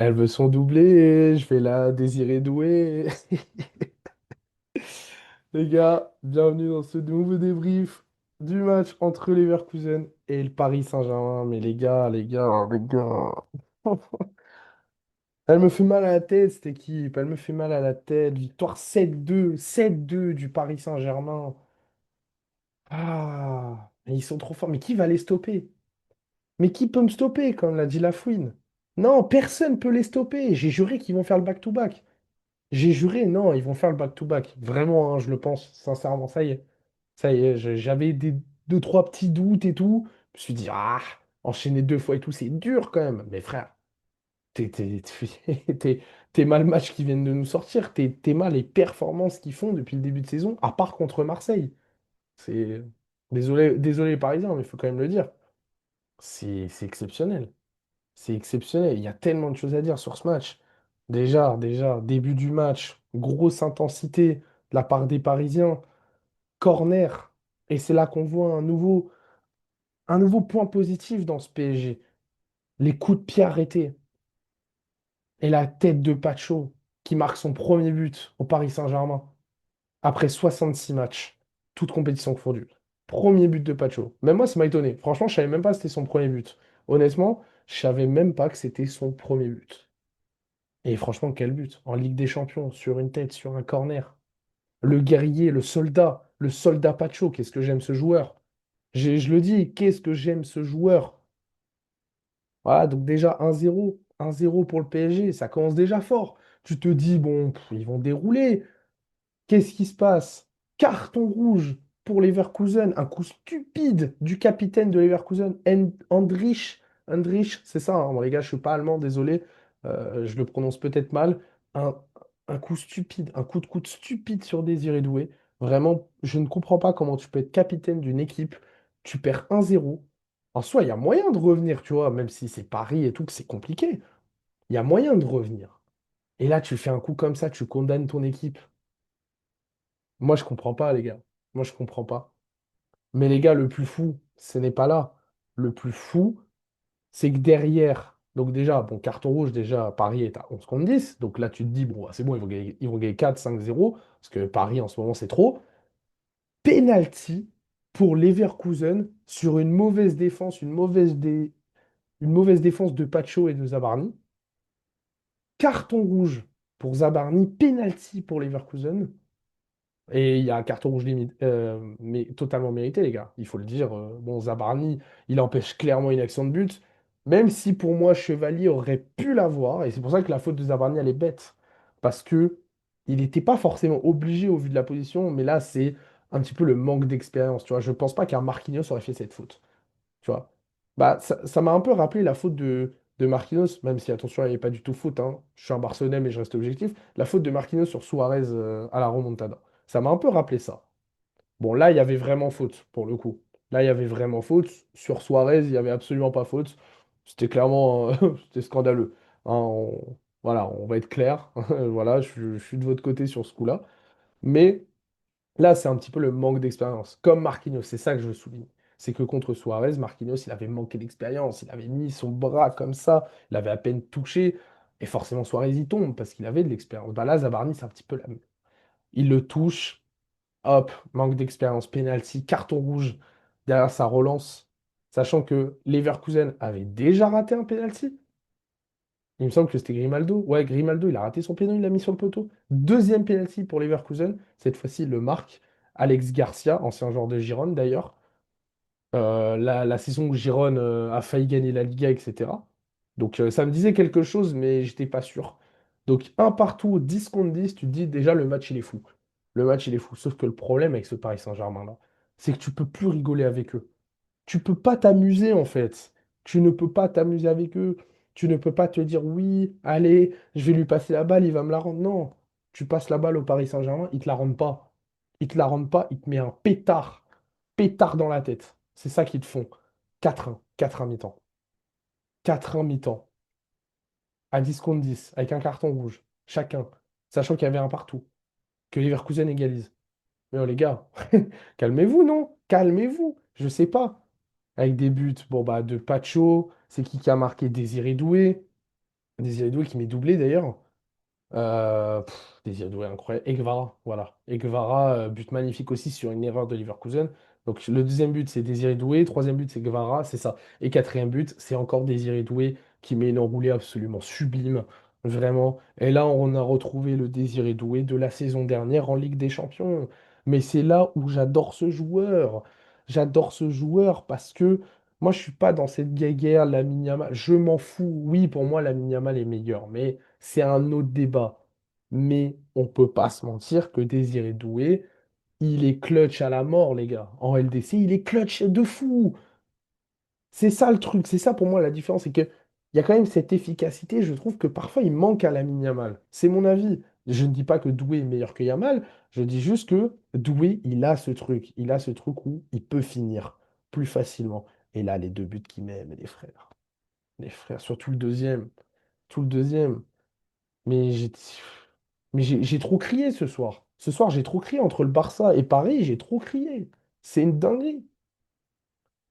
Elle veut son doublé, je vais la désirer douée. Les gars, bienvenue dans ce nouveau débrief du match entre Leverkusen et le Paris Saint-Germain. Mais les gars. Elle me fait mal à la tête, cette équipe. Elle me fait mal à la tête. Victoire 7-2, 7-2 du Paris Saint-Germain. Ah, mais ils sont trop forts. Mais qui va les stopper? Mais qui peut me stopper, comme l'a dit Lafouine? Non, personne peut les stopper. J'ai juré qu'ils vont faire le back-to-back. J'ai juré, non, ils vont faire le back-to-back. Vraiment, hein, je le pense, sincèrement. Ça y est. Ça y est, j'avais des deux, trois petits doutes et tout. Je me suis dit, ah, enchaîner deux fois et tout, c'est dur quand même. Mais frère, t'es t'es mal le match qu'ils viennent de nous sortir. T'es mal les performances qu'ils font depuis le début de saison, à part contre Marseille. C'est. Désolé, désolé les Parisiens, mais il faut quand même le dire. C'est exceptionnel. C'est exceptionnel. Il y a tellement de choses à dire sur ce match. Déjà, début du match, grosse intensité de la part des Parisiens, corner. Et c'est là qu'on voit un nouveau point positif dans ce PSG. Les coups de pied arrêtés et la tête de Pacho qui marque son premier but au Paris Saint-Germain après 66 matchs, toutes compétitions confondues. Premier but de Pacho. Même moi, ça m'a étonné. Franchement, je savais même pas que c'était son premier but. Honnêtement, je savais même pas que c'était son premier but. Et franchement, quel but. En Ligue des Champions, sur une tête, sur un corner. Le guerrier, le soldat Pacho, qu'est-ce que j'aime ce joueur. Je le dis, qu'est-ce que j'aime ce joueur. Voilà, donc déjà 1-0, 1-0 pour le PSG, ça commence déjà fort. Tu te dis, bon, ils vont dérouler. Qu'est-ce qui se passe? Carton rouge pour Leverkusen, un coup stupide du capitaine de Leverkusen, Hendrich, c'est ça, hein, bon, les gars, je suis pas allemand, désolé, je le prononce peut-être mal. Un, un coup stupide, un coup de coude stupide sur Désiré Doué. Vraiment, je ne comprends pas comment tu peux être capitaine d'une équipe, tu perds 1-0. En soi, il y a moyen de revenir, tu vois, même si c'est Paris et tout, que c'est compliqué. Il y a moyen de revenir. Et là, tu fais un coup comme ça, tu condamnes ton équipe. Moi, je comprends pas, les gars. Moi, je comprends pas. Mais les gars, le plus fou, ce n'est pas là. Le plus fou, c'est que derrière, donc déjà, bon, carton rouge, déjà, Paris est à 11 contre 10. Donc là, tu te dis, bon, bah, c'est bon, ils vont gagner 4-5-0, parce que Paris, en ce moment, c'est trop. Penalty pour Leverkusen sur une mauvaise défense, une mauvaise défense de Pacho et de Zabarni. Carton rouge pour Zabarni, penalty pour Leverkusen. Et il y a un carton rouge limite, mais totalement mérité, les gars. Il faut le dire. Bon, Zabarni, il empêche clairement une action de but, même si pour moi, Chevalier aurait pu l'avoir. Et c'est pour ça que la faute de Zabarni, elle est bête. Parce que il n'était pas forcément obligé au vu de la position, mais là, c'est un petit peu le manque d'expérience. Tu vois, je pense pas qu'un Marquinhos aurait fait cette faute. Tu vois. Bah, ça m'a un peu rappelé la faute de Marquinhos, même si attention, il n'y avait pas du tout faute, hein. Je suis un Barcelonais, mais je reste objectif. La faute de Marquinhos sur Suarez à la remontada. Ça m'a un peu rappelé ça. Bon, là, il y avait vraiment faute, pour le coup. Là, il y avait vraiment faute. Sur Suarez, il n'y avait absolument pas faute. C'était clairement c'était scandaleux. Hein, voilà, on va être clair. Voilà, je suis de votre côté sur ce coup-là. Mais là, c'est un petit peu le manque d'expérience. Comme Marquinhos, c'est ça que je veux souligner. C'est que contre Suarez, Marquinhos, il avait manqué d'expérience. Il avait mis son bras comme ça. Il avait à peine touché. Et forcément, Suarez, il tombe parce qu'il avait de l'expérience. Bah là, Zabarni, c'est un petit peu la même. Il le touche. Hop, manque d'expérience, penalty, carton rouge. Derrière, ça relance. Sachant que Leverkusen avait déjà raté un penalty. Il me semble que c'était Grimaldo. Ouais, Grimaldo, il a raté son péno, il l'a mis sur le poteau. Deuxième penalty pour Leverkusen. Cette fois-ci, il le marque. Alex Garcia, ancien joueur de Girone d'ailleurs. La saison où Girone a failli gagner la Liga, etc. Donc ça me disait quelque chose, mais j'étais pas sûr. Donc un partout, 10 contre 10, tu te dis déjà le match il est fou. Le match il est fou. Sauf que le problème avec ce Paris Saint-Germain là, c'est que tu peux plus rigoler avec eux. Tu peux pas t'amuser en fait. Tu ne peux pas t'amuser avec eux. Tu ne peux pas te dire oui, allez, je vais lui passer la balle, il va me la rendre. Non, tu passes la balle au Paris Saint-Germain, ils te la rendent pas. Ils te la rendent pas, ils te mettent un pétard dans la tête. C'est ça qu'ils te font. 4-1, 4-1 mi-temps. 4-1 mi-temps, à 10 contre 10, avec un carton rouge, chacun, sachant qu'il y avait un partout, que Leverkusen égalise. Mais oh les gars, calmez-vous, non? Calmez-vous, je sais pas. Avec des buts, bon bah de Pacho, c'est qui a marqué Désiré Doué. Désiré Doué qui m'est doublé d'ailleurs. Désiré Doué, incroyable. Et Guevara, voilà. Et Guevara, but magnifique aussi sur une erreur de Leverkusen. Donc le deuxième but, c'est Désiré Doué. Troisième but, c'est Guevara, c'est ça. Et quatrième but, c'est encore Désiré Doué qui met une enroulée absolument sublime. Vraiment. Et là, on a retrouvé le Désiré Doué de la saison dernière en Ligue des Champions. Mais c'est là où j'adore ce joueur. J'adore ce joueur parce que moi, je suis pas dans cette guéguerre, Lamine Yamal. Je m'en fous. Oui, pour moi, Lamine Yamal est meilleur. Mais c'est un autre débat. Mais on peut pas se mentir que Désiré Doué, il est clutch à la mort, les gars. En LDC, il est clutch de fou. C'est ça le truc. C'est ça pour moi la différence. C'est que il y a quand même cette efficacité. Je trouve que parfois il manque à Lamine Yamal. C'est mon avis. Je ne dis pas que Doué est meilleur que Yamal. Je dis juste que Doué, il a ce truc. Il a ce truc où il peut finir plus facilement. Et là, les deux buts qu'il met, mais les frères. Les frères, surtout le deuxième. Tout le deuxième. Mais j'ai trop crié ce soir. Ce soir, j'ai trop crié entre le Barça et Paris, j'ai trop crié. C'est une dinguerie.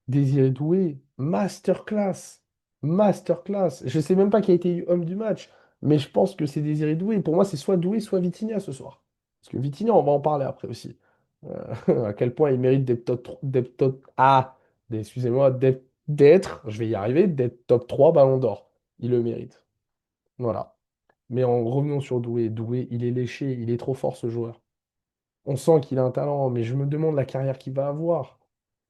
Désiré Doué, masterclass. Masterclass. Je sais même pas qui a été homme du match, mais je pense que c'est Désiré Doué. Pour moi, c'est soit Doué, soit Vitinha ce soir. Parce que Vitinha, on va en parler après aussi. À quel point il mérite excusez-moi, d'être, je vais y arriver, d'être top 3 Ballon d'Or. Il le mérite. Voilà. Mais en revenant sur Doué, Doué, il est léché, il est trop fort ce joueur. On sent qu'il a un talent, mais je me demande la carrière qu'il va avoir.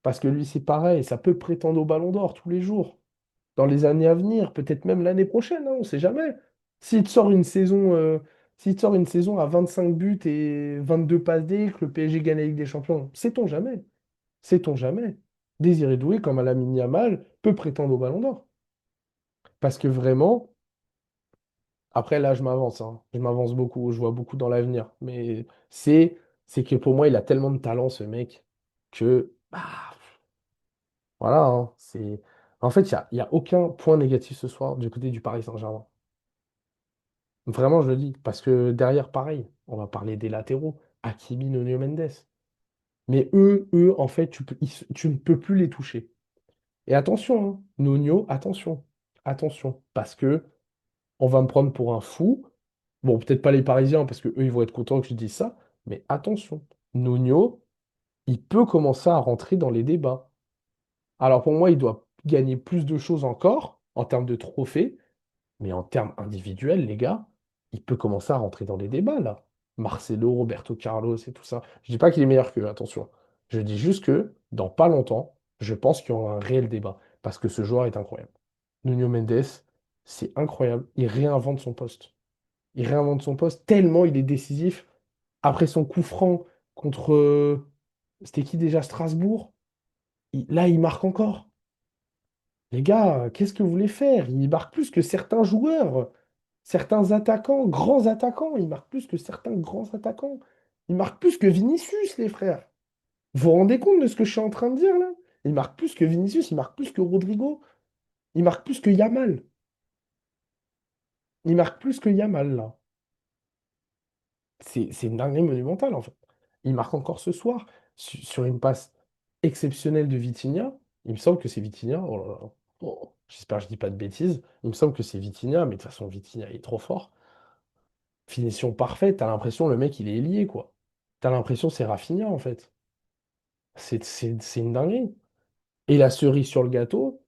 Parce que lui, c'est pareil, ça peut prétendre au Ballon d'Or tous les jours. Dans les années à venir, peut-être même l'année prochaine, hein, on ne sait jamais. S'il te sort une saison, s'il te sort une saison à 25 buts et 22 passes D, que le PSG gagne la Ligue des Champions, sait-on jamais? Sait-on jamais? Désiré Doué, comme à Lamine Yamal, peut prétendre au Ballon d'Or. Parce que vraiment, après, là, je m'avance, hein. Je m'avance beaucoup, je vois beaucoup dans l'avenir. Mais c'est que pour moi, il a tellement de talent, ce mec, que voilà, hein, En fait, il y a aucun point négatif ce soir du côté du Paris Saint-Germain. Vraiment, je le dis. Parce que derrière, pareil, on va parler des latéraux. Hakimi, Nuno Mendes. Mais eux, en fait, tu ne peux plus les toucher. Et attention, hein, Nuno, attention. Attention. Parce que on va me prendre pour un fou. Bon, peut-être pas les Parisiens, parce que eux, ils vont être contents que je dise ça, mais attention, Nuno, il peut commencer à rentrer dans les débats. Alors pour moi, il doit gagner plus de choses encore en termes de trophées, mais en termes individuels, les gars, il peut commencer à rentrer dans les débats, là. Marcelo, Roberto Carlos et tout ça. Je dis pas qu'il est meilleur qu'eux, attention. Je dis juste que dans pas longtemps, je pense qu'il y aura un réel débat, parce que ce joueur est incroyable. Nuno Mendes, c'est incroyable. Il réinvente son poste. Il réinvente son poste tellement il est décisif. Après son coup franc contre... c'était qui déjà Strasbourg? Là, il marque encore. Les gars, qu'est-ce que vous voulez faire? Il marque plus que certains joueurs, certains attaquants, grands attaquants. Il marque plus que certains grands attaquants. Il marque plus que Vinicius, les frères. Vous vous rendez compte de ce que je suis en train de dire là? Il marque plus que Vinicius, il marque plus que Rodrigo, il marque plus que Yamal. Il marque plus que Yamal là. C'est une dinguerie monumentale, en fait. Il marque encore ce soir sur une passe exceptionnelle de Vitinha. Il me semble que c'est Vitinha. Oh là là. Oh, j'espère que je dis pas de bêtises. Il me semble que c'est Vitinha, mais de toute façon, Vitinha il est trop fort. Finition parfaite. T'as l'impression le mec, il est lié, quoi. T'as l'impression que c'est Rafinha, en fait. C'est une dinguerie. Et la cerise sur le gâteau,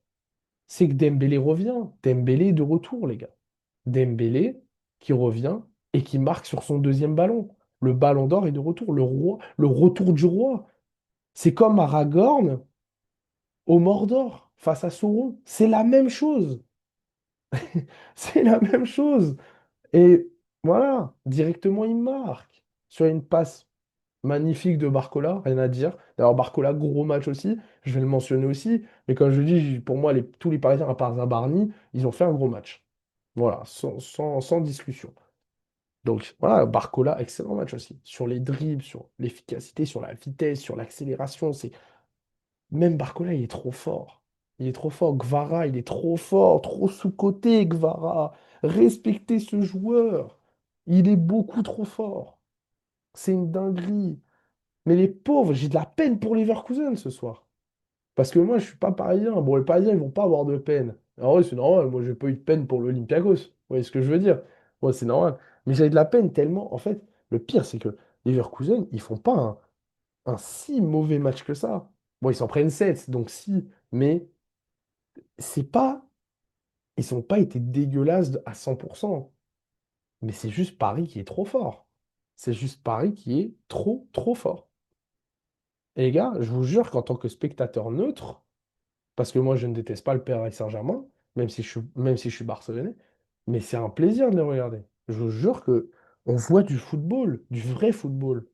c'est que Dembélé revient. Dembélé est de retour, les gars. Dembélé qui revient et qui marque sur son deuxième ballon. Le ballon d'or est de retour. Le roi, le retour du roi. C'est comme Aragorn au Mordor face à Sauron. C'est la même chose. C'est la même chose. Et voilà, directement il marque. Sur une passe magnifique de Barcola, rien à dire. D'ailleurs, Barcola, gros match aussi. Je vais le mentionner aussi. Mais comme je dis, pour moi, tous les Parisiens, à part Zabarni, ils ont fait un gros match. Voilà, sans discussion. Donc voilà, Barcola, excellent match aussi. Sur les dribbles, sur l'efficacité, sur la vitesse, sur l'accélération. Même Barcola, il est trop fort. Il est trop fort. Gvara, il est trop fort, trop sous-coté, Gvara. Respectez ce joueur. Il est beaucoup trop fort. C'est une dinguerie. Mais les pauvres, j'ai de la peine pour Leverkusen ce soir. Parce que moi, je suis pas parisien. Bon, les Parisiens, ils vont pas avoir de peine. Ah ouais, c'est normal. Moi, j'ai pas eu de peine pour l'Olympiakos. Vous voyez ce que je veux dire? Ouais, c'est normal. Mais j'ai de la peine tellement. En fait, le pire, c'est que Leverkusen, ils font pas un si mauvais match que ça. Bon, ils s'en prennent 7 donc si. Mais c'est pas. Ils n'ont pas été dégueulasses à 100%. Mais c'est juste Paris qui est trop fort. C'est juste Paris qui est trop, trop fort. Et les gars, je vous jure qu'en tant que spectateur neutre, parce que moi, je ne déteste pas le Paris Saint-Germain, même si je suis barcelonais, mais c'est un plaisir de les regarder. Je vous jure que on voit du football, du vrai football.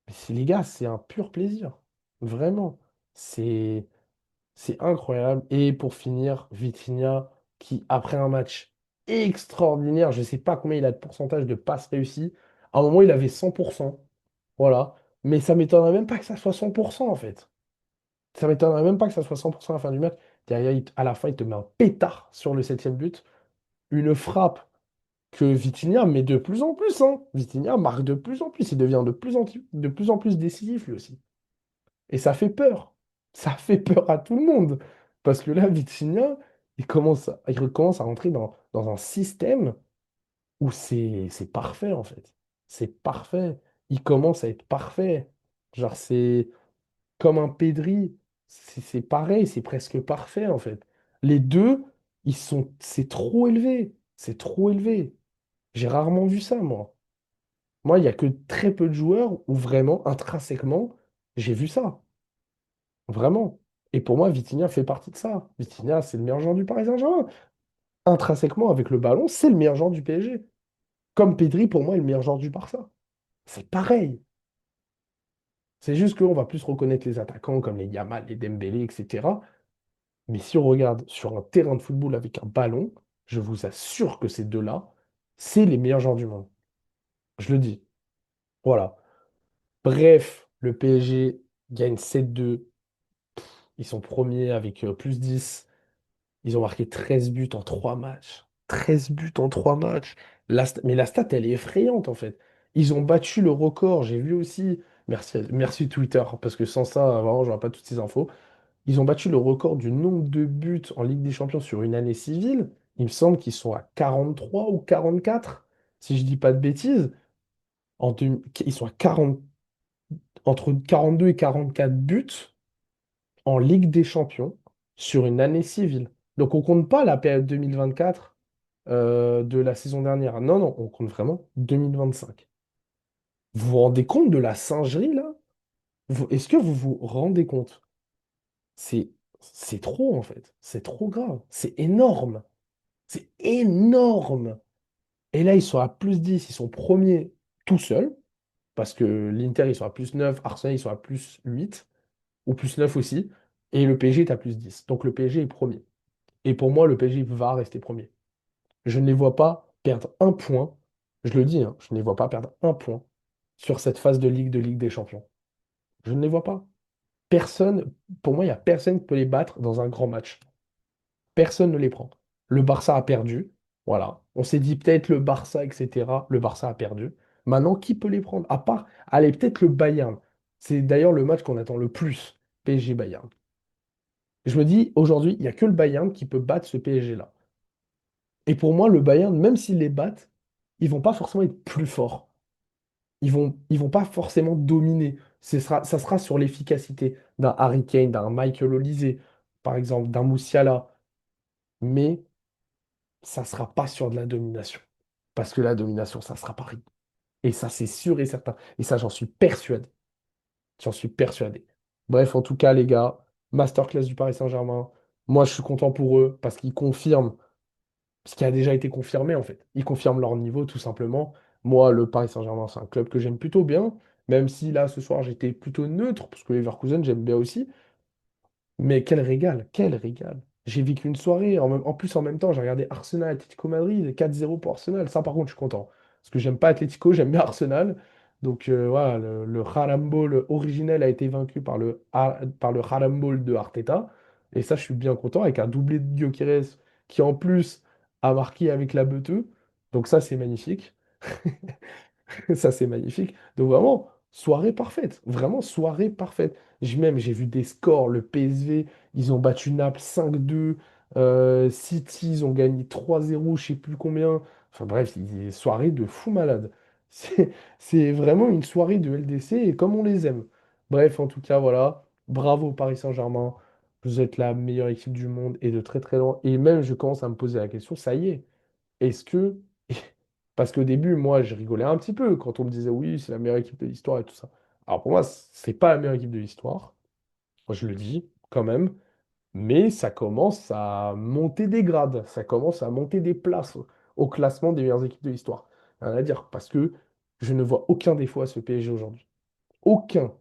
Mais les gars, c'est un pur plaisir. Vraiment. C'est c'est incroyable. Et pour finir, Vitinha, qui, après un match extraordinaire, je ne sais pas combien il a de pourcentage de passes réussies, à un moment, il avait 100%. Voilà. Mais ça m'étonnerait même pas que ça soit 100% en fait. Ça m'étonnerait même pas que ça soit 100% à la fin du match. Derrière, à la fin, il te met un pétard sur le septième but. Une frappe que Vitinha met de plus en plus, hein. Vitinha marque de plus en plus. Il devient de plus en plus décisif lui aussi. Et ça fait peur. Ça fait peur à tout le monde. Parce que là, Vitinha, il recommence à rentrer dans un système où c'est parfait, en fait. C'est parfait. Il commence à être parfait. Genre, c'est comme un Pedri. C'est pareil, c'est presque parfait, en fait. Les deux, c'est trop élevé. C'est trop élevé. J'ai rarement vu ça, moi. Moi, il n'y a que très peu de joueurs où vraiment, intrinsèquement, j'ai vu ça. Vraiment. Et pour moi, Vitinha fait partie de ça. Vitinha, c'est le meilleur joueur du Paris Saint-Germain. Intrinsèquement, avec le ballon, c'est le meilleur joueur du PSG. Comme Pedri, pour moi, est le meilleur joueur du Barça. C'est pareil. C'est juste qu'on va plus reconnaître les attaquants comme les Yamal, les Dembélé, etc. Mais si on regarde sur un terrain de football avec un ballon, je vous assure que ces deux-là, c'est les meilleurs joueurs du monde. Je le dis. Voilà. Bref, le PSG gagne 7-2. Ils sont premiers avec +10. Ils ont marqué 13 buts en 3 matchs. 13 buts en 3 matchs. Mais la stat, elle est effrayante, en fait. Ils ont battu le record. J'ai vu aussi. Merci, merci Twitter, parce que sans ça, vraiment, j'aurais pas toutes ces infos. Ils ont battu le record du nombre de buts en Ligue des Champions sur une année civile. Il me semble qu'ils sont à 43 ou 44, si je dis pas de bêtises. Ils sont à 40, entre 42 et 44 buts en Ligue des Champions sur une année civile. Donc on compte pas la période 2024 de la saison dernière. Non, non, on compte vraiment 2025. Vous vous rendez compte de la singerie là? Est-ce que vous vous rendez compte? C'est c'est trop en fait. C'est trop grave. C'est énorme. C'est énorme. Et là, ils sont à +10. Ils sont premiers tout seuls. Parce que l'Inter, ils sont à +9. Arsenal, ils sont à +8. Ou +9 aussi. Et le PSG est à +10. Donc le PSG est premier. Et pour moi, le PSG va rester premier. Je ne les vois pas perdre un point. Je le dis, hein, je ne les vois pas perdre un point sur cette phase de Ligue des Champions. Je ne les vois pas. Personne, pour moi, il n'y a personne qui peut les battre dans un grand match. Personne ne les prend. Le Barça a perdu. Voilà. On s'est dit peut-être le Barça, etc. Le Barça a perdu. Maintenant, qui peut les prendre? À part, allez, peut-être le Bayern. C'est d'ailleurs le match qu'on attend le plus. PSG-Bayern. Je me dis, aujourd'hui, il n'y a que le Bayern qui peut battre ce PSG-là. Et pour moi, le Bayern, même s'ils les battent, ils vont pas forcément être plus forts. Ils vont pas forcément dominer. Ça sera sur l'efficacité d'un Harry Kane, d'un Michael Olise, par exemple, d'un Moussiala. Mais ça sera pas sur de la domination. Parce que la domination, ça sera Paris. Et ça, c'est sûr et certain. Et ça, j'en suis persuadé. J'en suis persuadé. Bref, en tout cas, les gars, masterclass du Paris Saint-Germain. Moi, je suis content pour eux parce qu'ils confirment ce qui a déjà été confirmé en fait. Ils confirment leur niveau tout simplement. Moi, le Paris Saint-Germain, c'est un club que j'aime plutôt bien, même si là, ce soir, j'étais plutôt neutre, parce que Leverkusen, j'aime bien aussi. Mais quel régal, quel régal. J'ai vécu une soirée, en plus en même temps, j'ai regardé Arsenal Atlético Madrid, 4-0 pour Arsenal. Ça, par contre, je suis content. Parce que j'aime pas Atlético, j'aime bien Arsenal. Donc voilà, le Harambol originel a été vaincu par le Harambol de Arteta. Et ça, je suis bien content, avec un doublé de Gyökeres qui en plus a marqué avec la Beuteuse. Donc ça, c'est magnifique. Ça, c'est magnifique. Donc vraiment, soirée parfaite. Vraiment, soirée parfaite. J'ai vu des scores. Le PSV, ils ont battu Naples 5-2. City, ils ont gagné 3-0, je sais plus combien. Enfin bref, soirée de fou malade. C'est, c'est vraiment une soirée de LDC et comme on les aime. Bref, en tout cas, voilà. Bravo Paris Saint-Germain. Vous êtes la meilleure équipe du monde et de très très loin. Et même, je commence à me poser la question, ça y est, est-ce que... Parce qu'au début, moi, je rigolais un petit peu quand on me disait oui, c'est la meilleure équipe de l'histoire et tout ça. Alors pour moi, c'est pas la meilleure équipe de l'histoire. Moi, je le dis quand même. Mais ça commence à monter des grades, ça commence à monter des places au classement des meilleures équipes de l'histoire. Rien à dire, parce que je ne vois aucun défaut à ce PSG aujourd'hui. Aucun.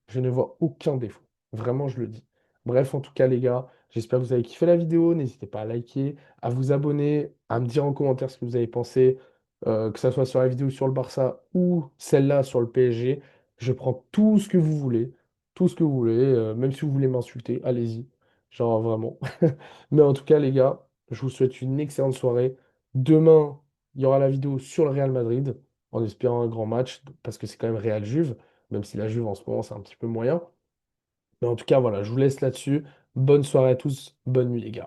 Je ne vois aucun défaut. Vraiment, je le dis. Bref, en tout cas, les gars, j'espère que vous avez kiffé la vidéo. N'hésitez pas à liker, à vous abonner, à me dire en commentaire ce que vous avez pensé, que ce soit sur la vidéo sur le Barça ou celle-là sur le PSG. Je prends tout ce que vous voulez, tout ce que vous voulez, même si vous voulez m'insulter, allez-y. Genre vraiment. Mais en tout cas, les gars, je vous souhaite une excellente soirée. Demain, il y aura la vidéo sur le Real Madrid, en espérant un grand match, parce que c'est quand même Real-Juve même si la Juve en ce moment c'est un petit peu moyen. Mais en tout cas, voilà, je vous laisse là-dessus. Bonne soirée à tous, bonne nuit les gars.